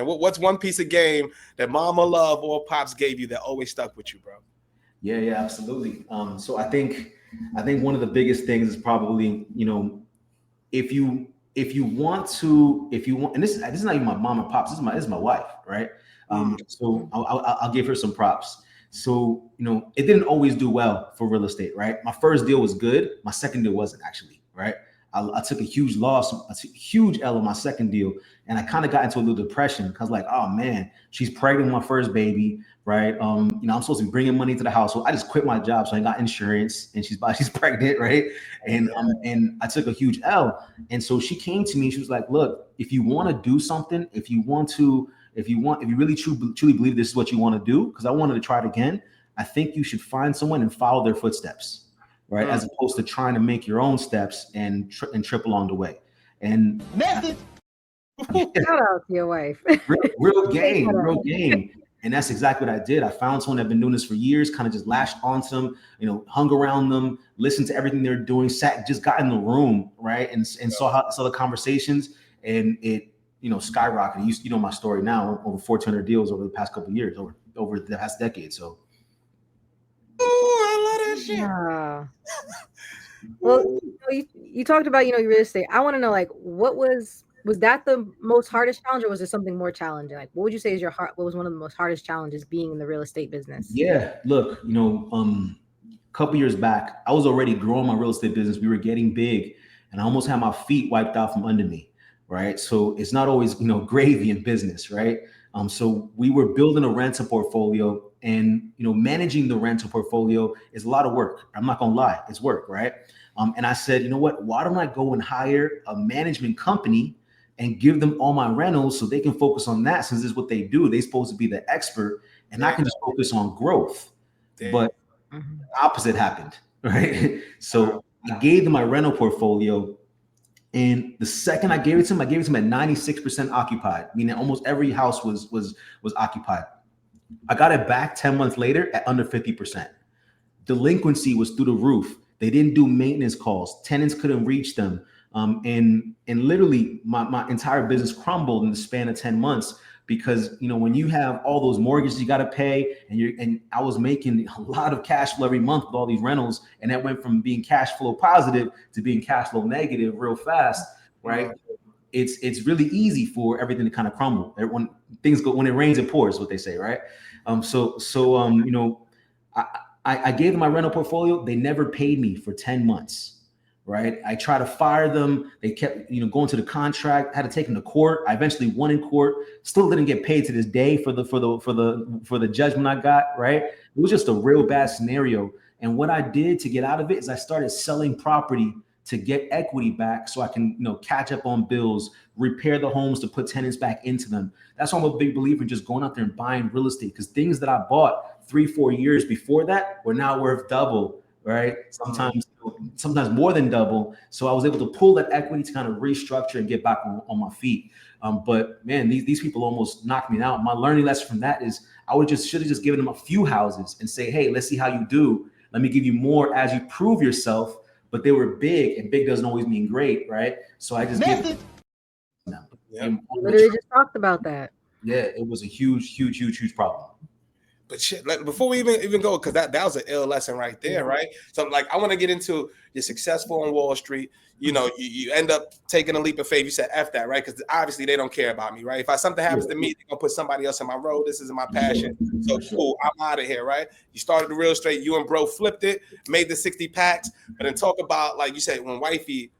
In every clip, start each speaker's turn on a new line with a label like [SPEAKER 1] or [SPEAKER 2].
[SPEAKER 1] And what's one piece of game that mama love or pops gave you that always stuck with you, bro?
[SPEAKER 2] Yeah, absolutely. So I think one of the biggest things is probably, if you and this is not even my mom and pops, this is my wife, right? So I'll give her some props. So it didn't always do well for real estate, right? My first deal was good, my second deal wasn't, actually, right? I took a huge loss, a huge L on my second deal, and I kind of got into a little depression because, like, oh man, she's pregnant with my first baby, right? I'm supposed to be bringing money to the household. I just quit my job, so I got insurance, and she's pregnant, right? And I took a huge L, and so she came to me. She was like, "Look, if you want to do something, if you really truly believe this is what you want to do, because I wanted to try it again, I think you should find someone and follow their footsteps, right? As opposed to trying to make your own steps and trip along the way." And
[SPEAKER 3] method.
[SPEAKER 4] Shout out to your wife.
[SPEAKER 2] real game. And that's exactly what I did. I found someone that had been doing this for years, kind of just lashed onto them, hung around them, listened to everything they're doing, just got in the room, right? And saw the conversations, and it, skyrocketed. You know my story now, over 1,400 deals over the past couple of years, over the past decade. So.
[SPEAKER 1] Oh, I love that shit.
[SPEAKER 4] Yeah. Well, you talked about, your real estate. I want to know, like, what was that the most hardest challenge, or was there something more challenging? Like, what would you say is what was one of the most hardest challenges being in the real estate business?
[SPEAKER 2] Yeah, look, a couple years back, I was already growing my real estate business. We were getting big, and I almost had my feet wiped out from under me, right? So it's not always, gravy in business, right? So we were building a rental portfolio, and managing the rental portfolio is a lot of work. I'm not gonna lie, it's work, right? And I said, you know what? Why don't I go and hire a management company and give them all my rentals so they can focus on that, since this is what they do. They're supposed to be the expert, and I can just focus on growth. But the opposite happened, right? So I gave them my rental portfolio, and the second I gave it to them at 96% occupied, meaning almost every house was occupied. I got it back 10 months later at under 50%. Delinquency was through the roof. They didn't do maintenance calls. Tenants couldn't reach them. And literally my entire business crumbled in the span of 10 months, because when you have all those mortgages you got to pay, and I was making a lot of cash flow every month with all these rentals, and that went from being cash flow positive to being cash flow negative real fast, right? It's really easy for everything to kind of crumble. When it rains, it pours, what they say, right? I gave them my rental portfolio. They never paid me for 10 months. Right. I tried to fire them. They kept, going to the contract, had to take them to court. I eventually won in court, still didn't get paid to this day for the judgment I got. Right. It was just a real bad scenario. And what I did to get out of it is I started selling property to get equity back, so I can, catch up on bills, repair the homes to put tenants back into them. That's why I'm a big believer in just going out there and buying real estate, because things that I bought 3-4 years before that were now worth double. Right. Sometimes more than double. So I was able to pull that equity to kind of restructure and get back on my feet. But man, these people almost knocked me out. My learning lesson from that is I should have just given them a few houses and say, hey, let's see how you do. Let me give you more as you prove yourself. But they were big, and big doesn't always mean great, right? So I just gave them.
[SPEAKER 4] You literally just talked about that.
[SPEAKER 2] Yeah, it was a huge problem.
[SPEAKER 1] But shit, before we even go, because that was an ill lesson right there, right? So I want to get into you're successful on Wall Street. You end up taking a leap of faith. You said F that, right? Because obviously they don't care about me, right? If something happens to me, they're going to put somebody else in my road. This isn't my passion. So cool, I'm out of here, right? You started the real estate. You and bro flipped it, made the 60 packs. But then talk about, like you said, when wifey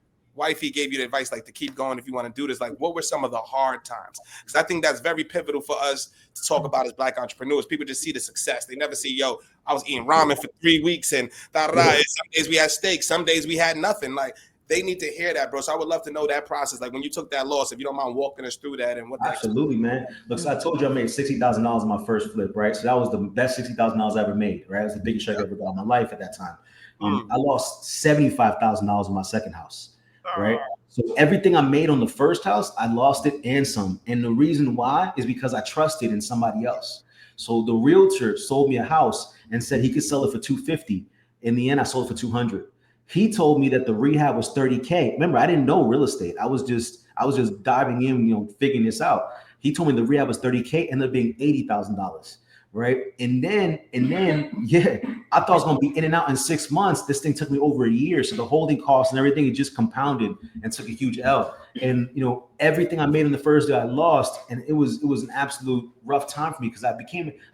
[SPEAKER 1] gave you the advice, like, to keep going if you want to do this. Like, what were some of the hard times? Because I think that's very pivotal for us to talk about as Black entrepreneurs. People just see the success. They never see, I was eating ramen for 3 weeks and da-da-da. Some days we had steak. Some days we had nothing. Like, they need to hear that, bro. So I would love to know that process. Like, when you took that loss, if you don't mind walking us through that and what that.
[SPEAKER 2] Absolutely, man. Look, so I told you I made $60,000 on my first flip, right? So that was the best $60,000 I ever made, right? It was the biggest check I ever got in my life at that time. I lost $75,000 on my second house, right? So everything I made on the first house, I lost it and some. And the reason why is because I trusted in somebody else. So the realtor sold me a house and said he could sell it for $250. In the end, I sold it for $200. He told me that the rehab was $30K. Remember, I didn't know real estate. I was just diving in, figuring this out. He told me the rehab was 30K, ended up being $80,000. Right. And then, yeah, I thought I was going to be in and out in 6 months. This thing took me over a year. So the holding costs and everything, it just compounded and took a huge L. And, you know, everything I made in the first day I lost. And it was an absolute rough time for me because I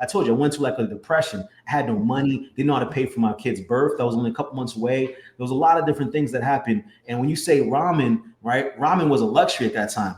[SPEAKER 2] told you, I went to like a depression. I had no money, didn't know how to pay for my kid's birth. That was only a couple months away. There was a lot of different things that happened. And when you say ramen, right, ramen was a luxury at that time.